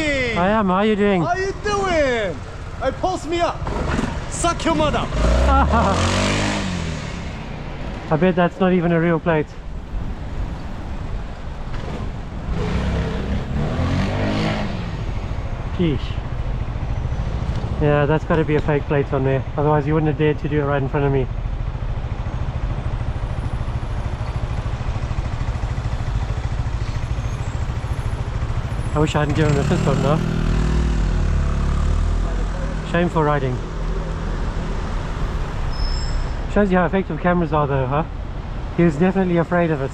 King! I am, how are you doing? How you doing? Hey, post me up. Suck your mother. I bet that's not even a real plate. Sheesh. Yeah, that's got to be a fake plate on there. Otherwise you wouldn't have dared to do it right in front of me. I wish I hadn't given the fist bump now. Shameful riding. Shows you how effective cameras are though, huh? He was definitely afraid of it.